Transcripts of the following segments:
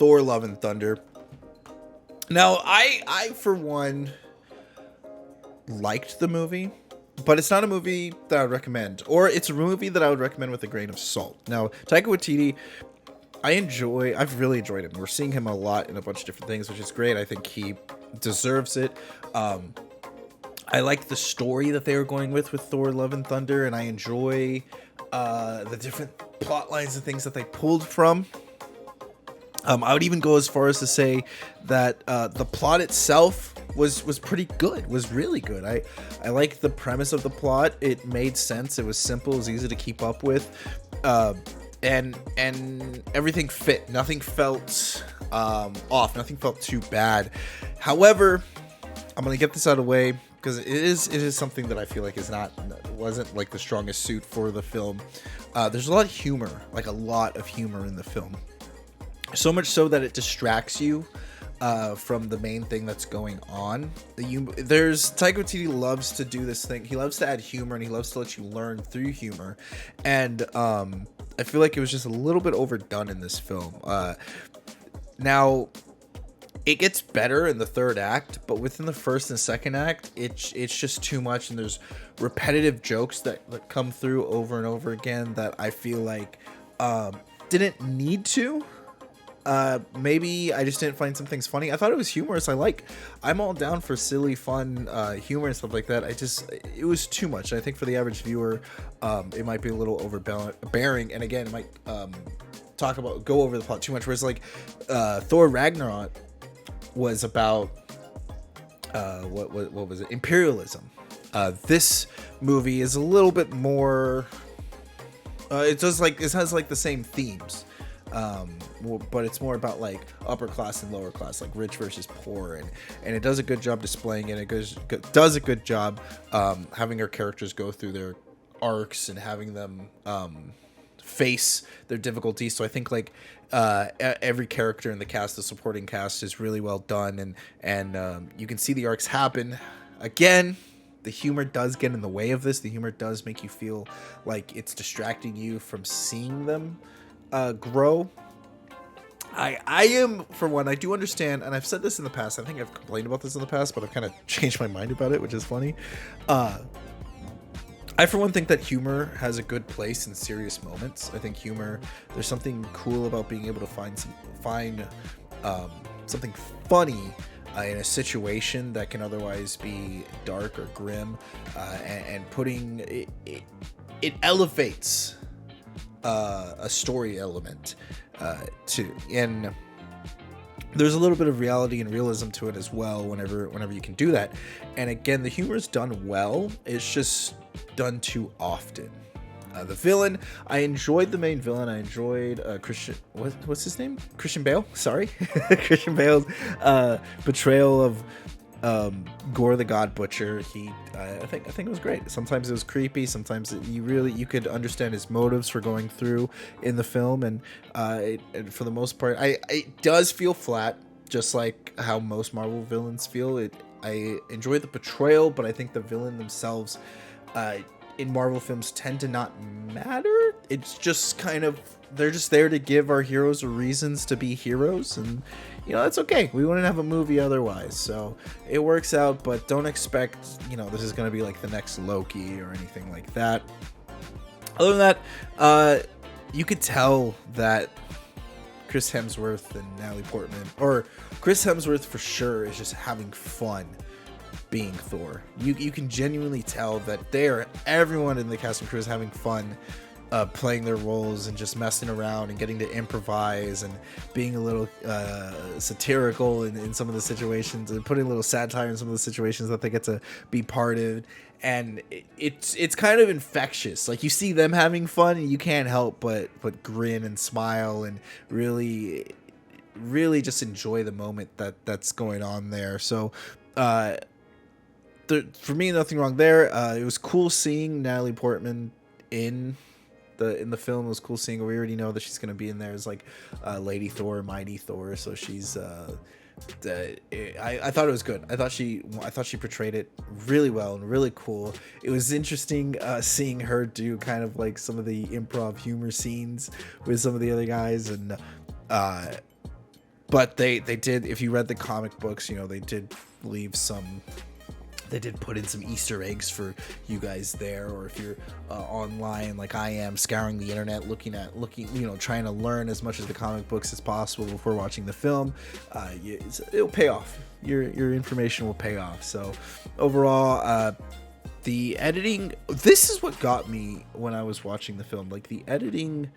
Thor: Love and Thunder. Now, I for one liked the movie, but it's not a movie that I would recommend, or it's a movie that I would recommend with a grain of salt. Now, Taika Waititi, I've really enjoyed him. We're seeing him a lot in a bunch of different things, which is great. I think he deserves it. I like the story that they were going with Thor: Love and Thunder, and I enjoy the different plot lines and things that they pulled from. I would even go as far as to say that the plot itself was pretty good, was really good. I like the premise of the plot. It made sense. It was simple. It was easy to keep up with. And everything fit. Nothing felt off. Nothing felt too bad. However, I'm going to get this out of the way because it is something that I feel like wasn't like the strongest suit for the film. There's a lot of humor, like a lot of humor in the film. So much so that it distracts you from the main thing that's going on. Taika Waititi loves to do this thing. He loves to add humor, and he loves to let you learn through humor. And I feel like it was just a little bit overdone in this film. Now, it gets better in the third act, but within the first and second act, it's just too much, and there's repetitive jokes that come through over and over again that I feel like didn't need to. Maybe I just didn't find some things funny. I thought it was humorous. I'm all down for silly, fun humor and stuff like that. It was too much. I think for the average viewer, it might be a little overbearing, and again, it might go over the plot too much. Whereas like Thor Ragnarok was about what was it? Imperialism. This movie is a little bit more. It has like the same themes. But it's more about like upper class and lower class, like rich versus poor, and it does a good job displaying it. It does a good job having our characters go through their arcs and having them face their difficulties. So I think like every character in the cast, the supporting cast, is really well done, and you can see the arcs happen. Again, the humor does get in the way of this. The humor does make you feel like it's distracting you from seeing them grow. I am, for one, I do understand, and I've said this in the past. I think I've complained about this in the past, but I've kind of changed my mind about it, which is funny. I, for one, think that humor has a good place in serious moments. I think there's something cool about being able to find something funny in a situation that can otherwise be dark or grim, and putting it elevates a story element and there's a little bit of reality and realism to it as well whenever you can do that. And again, the humor is done well. It's just done too often. The villain, I enjoyed the main villain. I enjoyed what's his name? Christian Bale. Sorry, Christian Bale's portrayal of Gore the God Butcher. I think it was great. Sometimes it was creepy. Sometimes you could understand his motives for going through in the film, and for the most part, it does feel flat, just like how most Marvel villains feel. I enjoyed the portrayal, but I think the villain themselves in Marvel films tend to not matter. It's just kind of, they're just there to give our heroes reasons to be heroes, and that's okay. We wouldn't have a movie otherwise, so it works out. But don't expect this is going to be like the next Loki or anything like that. Other than that, you could tell that Chris Hemsworth and Natalie Portman, or Chris Hemsworth for sure, is just having fun being Thor. You can genuinely tell that everyone in the cast and crew is having fun playing their roles and just messing around and getting to improvise and being a little satirical in some of the situations, and putting a little satire in some of the situations that they get to be part of. And it's kind of infectious. Like, you see them having fun and you can't help but grin and smile and really just enjoy the moment that's going on there. So for me, nothing wrong there. It was cool seeing Natalie Portman in the film. It was cool seeing her. We already know that she's going to be in there as like Lady Thor, Mighty Thor. So she's I thought it was good. I thought she portrayed it really well and really cool. It was interesting seeing her do kind of like some of the improv humor scenes with some of the other guys, and but they did, if you read the comic books, you know, they did leave some, they did put in some Easter eggs for you guys there, or if you're online like I am, scouring the internet, looking, you know, trying to learn as much of the comic books as possible before watching the film, it'll pay off. Your information will pay off. So overall, the editing, this is what got me when I was watching the film. Like the editing,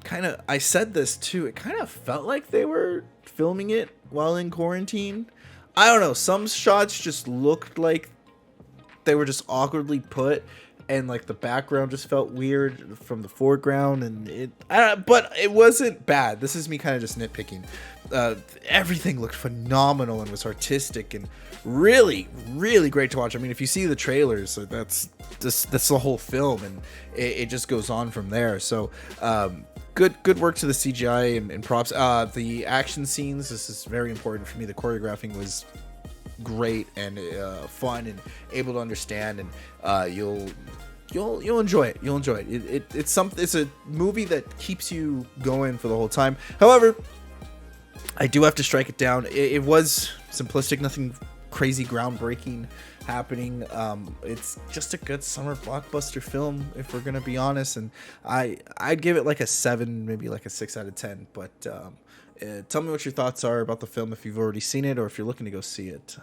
kind of, I said this too, it kind of felt like they were filming it while in quarantine. I don't know, some shots just looked like they were just awkwardly put, and like the background just felt weird from the foreground, and but it wasn't bad. This is me kind of just nitpicking. Everything looked phenomenal and was artistic and really, really great to watch. I mean, if you see the trailers, that's the whole film, and it just goes on from there. So good work to the CGI and props. The action scenes, this is very important for me. The choreographing was great and fun and able to understand, and you'll enjoy it. You'll enjoy it. It's a movie that keeps you going for the whole time. However, I do have to strike it down. It was simplistic, nothing crazy groundbreaking happening. It's just a good summer blockbuster film, if we're gonna be honest, and I'd give it like a 7, maybe like a 6 out of 10. But tell me what your thoughts are about the film, if you've already seen it or if you're looking to go see it.